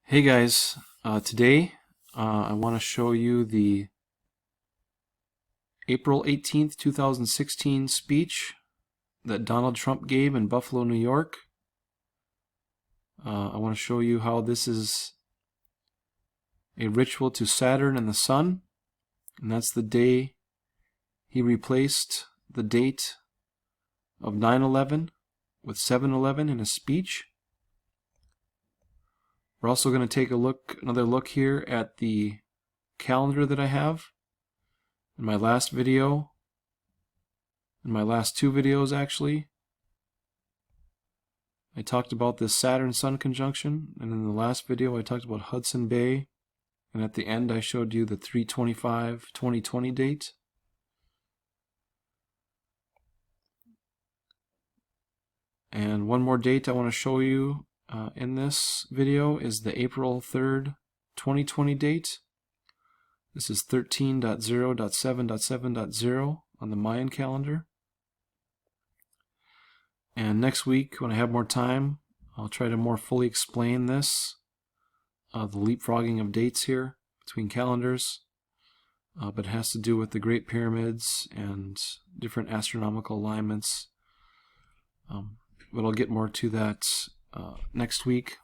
Hey guys, today I want to show you the April 18th, 2016 speech that Donald Trump gave in Buffalo, New York. I want to show you how this is a ritual to Saturn and the Sun, and that's the day he replaced the date of 9/11 with 7/11 in his speech. We're also going to take another look here at the calendar that I have. In my last video, in my last two videos actually, I talked about this Saturn-Sun conjunction, and in the last video I talked about Hudson Bay, and at the end I showed you the 3/25/2020 date. And one more date I want to show you in this video is the April 3rd, 2020 date. This is 13.0.7.7.0 on the Mayan calendar. And next week, when I have more time, I'll try to more fully explain this, the leapfrogging of dates here between calendars. But it has to do with the Great Pyramids and different astronomical alignments. But I'll get more to that next week.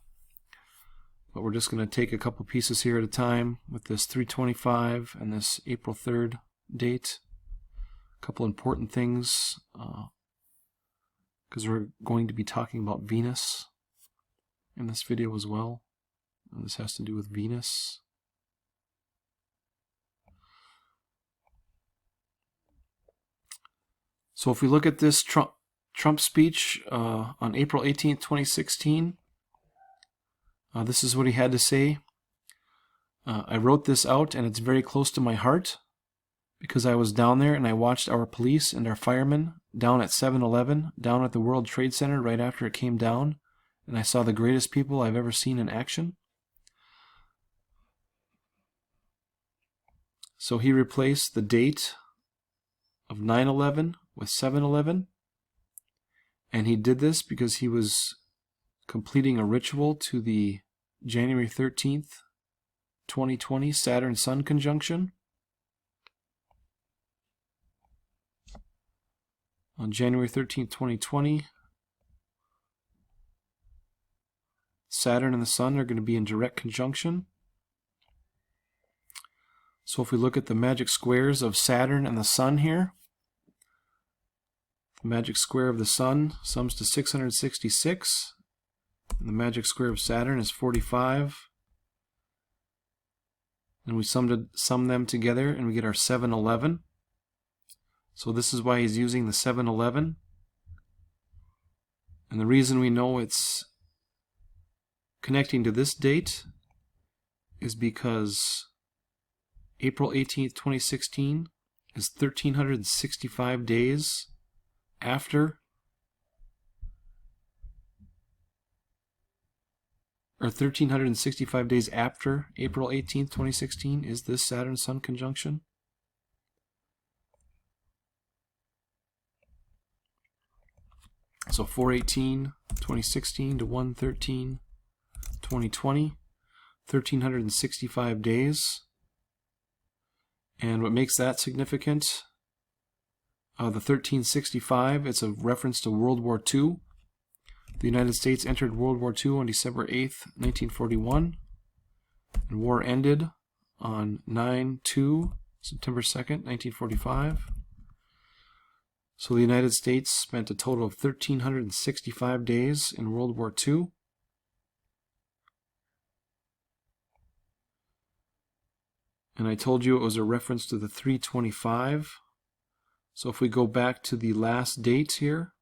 But we're just going to take a couple pieces here at a time with this 3/25 and this April 3rd date. A couple important things, because we're going to be talking about Venus in this video as well. And this has to do with Venus. So if we look at this Trump speech on April 18th, 2016, this is what he had to say. I wrote this out, and it's very close to my heart because I was down there and I watched our police and our firemen down at 7/11, down at the World Trade Center right after it came down, and I saw the greatest people I've ever seen in action. So he replaced the date of 9/11 with 7/11, and he did this because he was completing a ritual to the January 13th, 2020 Saturn-Sun conjunction. On January 13th, 2020, Saturn and the Sun are going to be in direct conjunction. So if we look at the magic squares of Saturn and the Sun here, the magic square of the Sun sums to 666. And the magic square of Saturn is 45. And we sum them together and we get our 7/11. So this is why he's using the 7/11. And the reason we know it's connecting to this date is because April 18th, 2016 is 1,365 days after, or 1,365 days after April 18th, 2016 is this Saturn-Sun conjunction. So 4/18/2016 to 1/13/2020, 1,365 days. And what makes that significant, the 1365, it's a reference to World War II. The United States entered World War II on December 8th, 1941, and war ended on 9/2, September 2nd, 1945. So the United States spent a total of 1,365 days in World War II. And I told you it was a reference to the 3/25. So if we go back to the last dates here,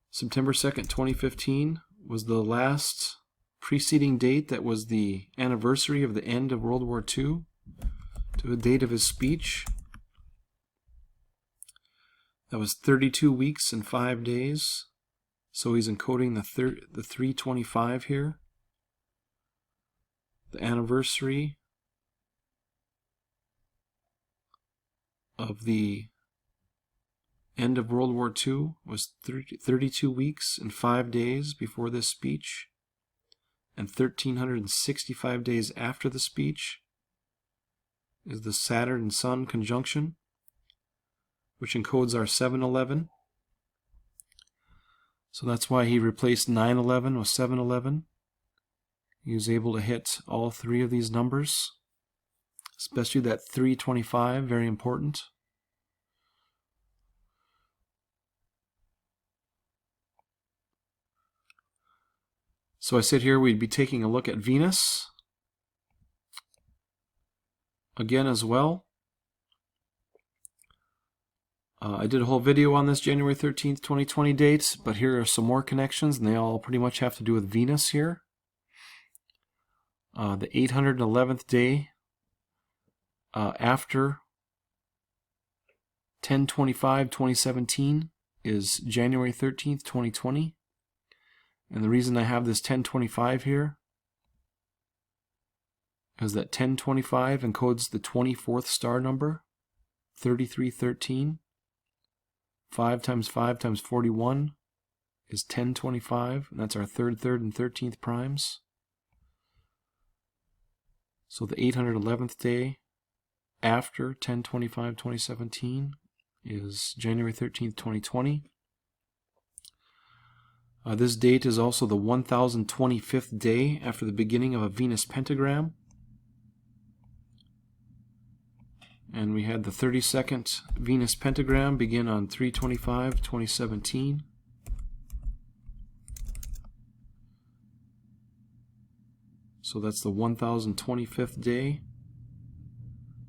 September 2nd, 2015 was the last preceding date that was the anniversary of the end of World War II to the date of his speech. That was 32 weeks and 5 days. So he's encoding the 3/25 here. The anniversary of the end of World War II was 32 weeks and 5 days before this speech, and 1,365 days after the speech is the Saturn and Sun conjunction, which encodes our 7/11. So that's why he replaced 9/11 with 7/11. He was able to hit all three of these numbers, especially that 325, very important. So I said here we'd be taking a look at Venus again as well. I did a whole video on this January 13th, 2020 date, but here are some more connections, and they all pretty much have to do with Venus here. The 811th day after 10/25/2017 is January 13th, 2020. And the reason I have this 1025 here is that 1025 encodes the 24th star number, 3313. 5 times 5 times 41 is 1025, and that's our 3rd, 3rd, and 13th primes. So the 811th day after 10/25/2017 is January 13th, 2020. This date is also the 1025th day after the beginning of a Venus pentagram. And we had the 32nd Venus pentagram begin on 3/25/2017. So that's the 1025th day.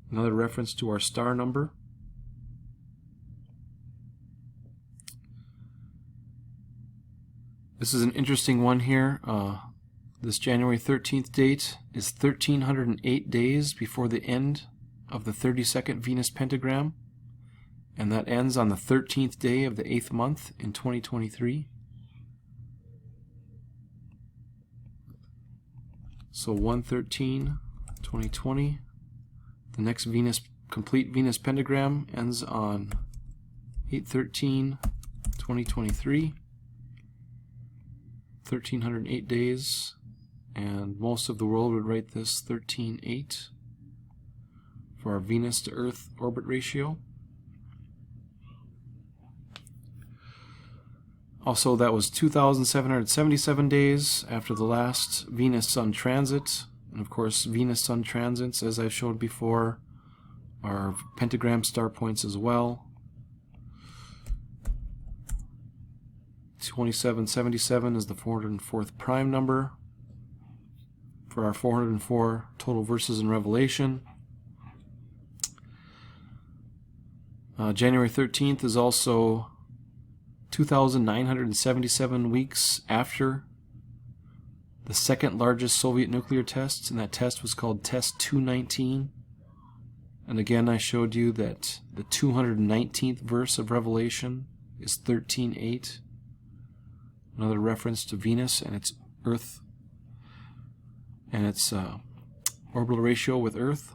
Another reference to our star number. This is an interesting one here. This January 13th date is 1,308 days before the end of the 32nd Venus pentagram, and that ends on the 13th day of the 8th month in 2023. So 1/13/2020. The next complete Venus pentagram ends on 8/13/2023. 1,308 days, and most of the world would write this 13/8 for our Venus to Earth orbit ratio. Also, that was 2,777 days after the last Venus-Sun transit. And of course, Venus-Sun transits, as I've showed before, are pentagram star points as well. 2777 is the 404th prime number for our 404 total verses in Revelation. January 13th is also 2,977 weeks after the second largest Soviet nuclear test, and that test was called Test 219. And again, I showed you that the 219th verse of Revelation is 13/8. Another reference to Venus and its Earth and its orbital ratio with Earth.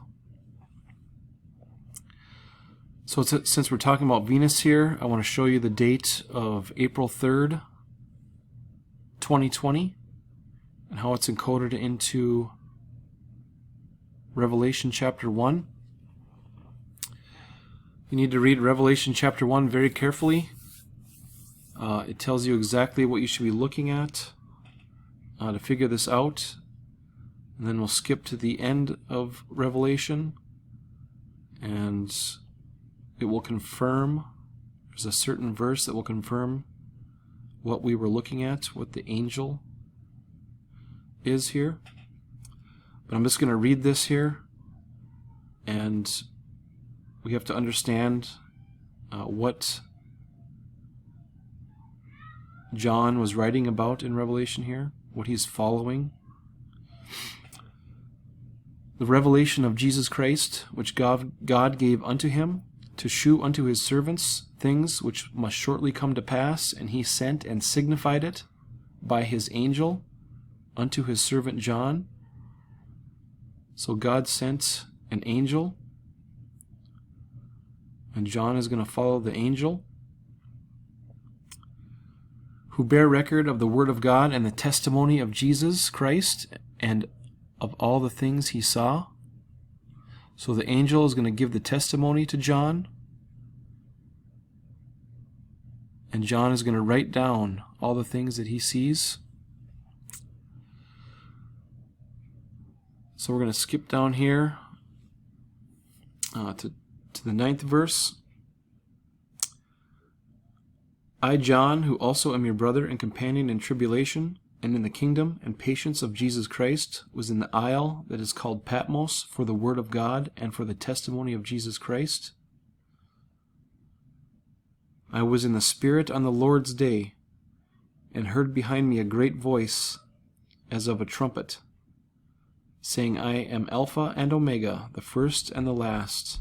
So since we're talking about Venus here, I want to show you the date of April 3rd, 2020, and how it's encoded into Revelation chapter 1. You need to read Revelation chapter 1 very carefully. It tells you exactly what you should be looking at to figure this out. And then we'll skip to the end of Revelation, and it will confirm, there's a certain verse that will confirm what we were looking at, what the angel is here. But I'm just going to read this here, and we have to understand what John was writing about in Revelation here, what he's following. The revelation of Jesus Christ, which God gave unto him, to shew unto his servants things which must shortly come to pass, and he sent and signified it by his angel unto his servant John. So God sent an angel, and John is going to follow the angel. who bear record of the word of God and the testimony of Jesus Christ and of all the things he saw. So the angel is going to give the testimony to John, and John is going to write down all the things that he sees. So we're going to skip down here to the 9th verse. I, John, who also am your brother and companion in tribulation and in the kingdom and patience of Jesus Christ, was in the isle that is called Patmos for the word of God and for the testimony of Jesus Christ. I was in the Spirit on the Lord's day, and heard behind me a great voice as of a trumpet, saying, I am Alpha and Omega, the first and the last.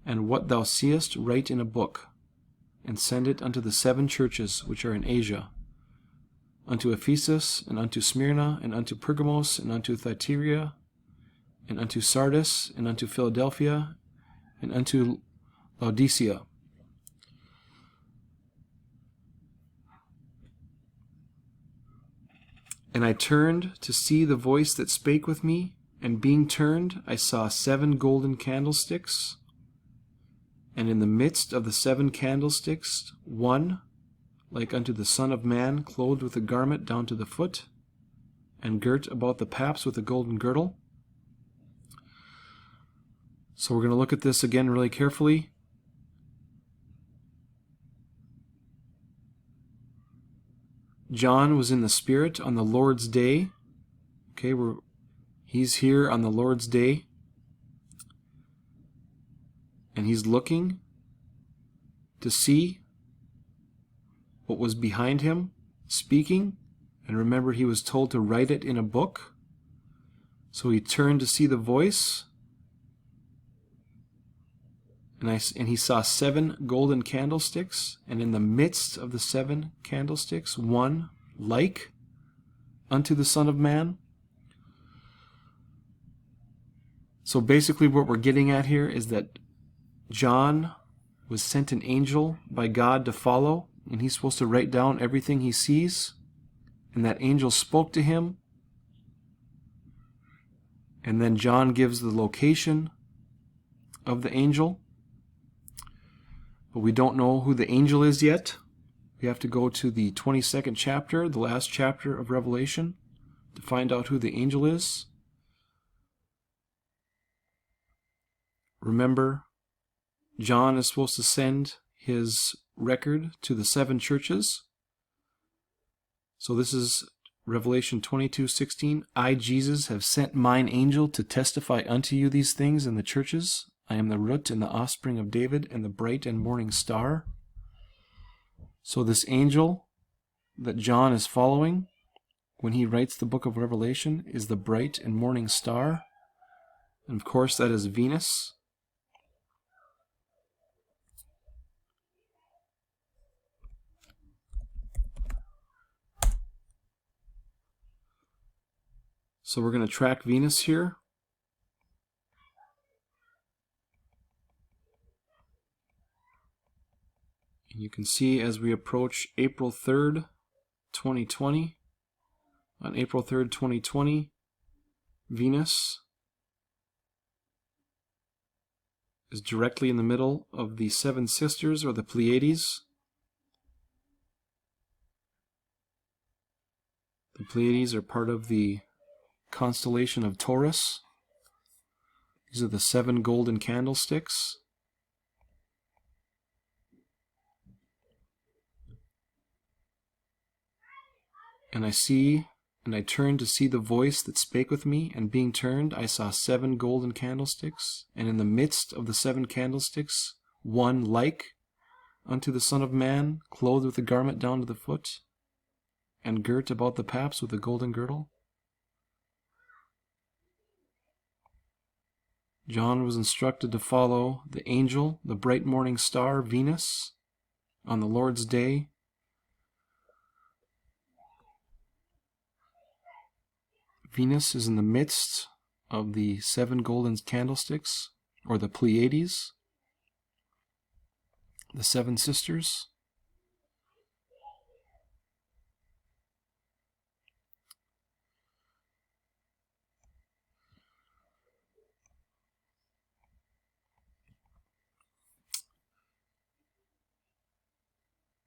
And what thou seest write in a book, and send it unto the 7 churches which are in Asia, unto Ephesus, and unto Smyrna, and unto Pergamos, and unto Thyatira, and unto Sardis, and unto Philadelphia, and unto Laodicea. And I turned to see the voice that spake with me, and being turned, I saw 7 golden candlesticks, and in the midst of the 7 candlesticks, one, like unto the Son of Man, clothed with a garment down to the foot, and girt about the paps with a golden girdle. So we're going to look at this again really carefully. John was in the Spirit on the Lord's day. Okay, he's here on the Lord's day. And he's looking to see what was behind him, speaking. And remember, he was told to write it in a book. So he turned to see the voice. And he saw 7 golden candlesticks. And in the midst of the 7 candlesticks, one like unto the Son of Man. So basically what we're getting at here is that John was sent an angel by God to follow, and he's supposed to write down everything he sees. And that angel spoke to him. And then John gives the location of the angel. But we don't know who the angel is yet. We have to go to the 22nd chapter, the last chapter of Revelation, to find out who the angel is. Remember, John is supposed to send his record to the 7 churches. So this is Revelation 22:16. I, Jesus, have sent mine angel to testify unto you these things in the churches. I am the root and the offspring of David and the bright and morning star. So this angel that John is following when he writes the book of Revelation is the bright and morning star. And of course that is Venus. So we're going to track Venus here. And you can see as we approach April 3rd, 2020, on April 3rd, 2020, Venus is directly in the middle of the 7 sisters, or the Pleiades. The Pleiades are part of the constellation of Taurus. These are the 7 golden candlesticks. And I turned to see the voice that spake with me, and being turned, I saw 7 golden candlesticks, and in the midst of the 7 candlesticks, one like unto the Son of Man, clothed with a garment down to the foot, and girt about the paps with a golden girdle. John was instructed to follow the angel, the bright morning star, Venus, on the Lord's day. Venus is in the midst of the 7 golden candlesticks, or the Pleiades, the 7 sisters.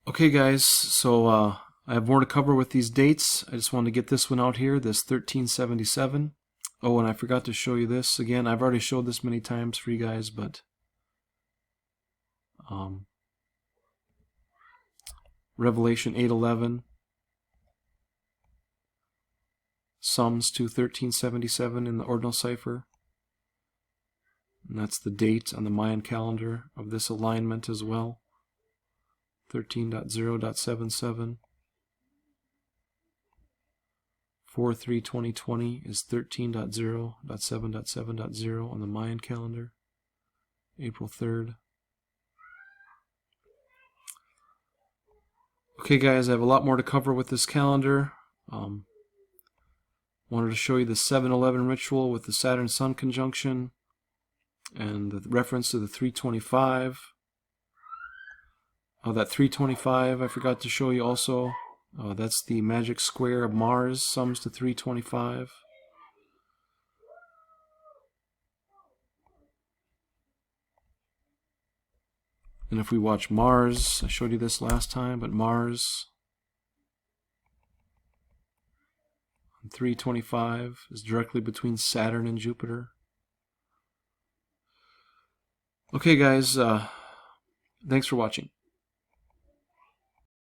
Okay guys, so I have more to cover with these dates. I just wanted to get this one out here, this 1377. Oh, and I forgot to show you this again. I've already showed this many times for you guys, but Revelation 8:11 sums to 1377 in the ordinal cipher. And that's the date on the Mayan calendar of this alignment as well. 13.0.77. 4/3/2020 is 13.0.7.7.0 on the Mayan calendar, April 3rd. Okay guys, I have a lot more to cover with this calendar. Wanted to show you the 7/11 ritual with the Saturn-Sun conjunction and the reference to the 325. That 325 I forgot to show you also. That's the magic square of Mars, sums to 325. And if we watch Mars, I showed you this last time, but Mars on 325 is directly between Saturn and Jupiter. Okay guys, thanks for watching.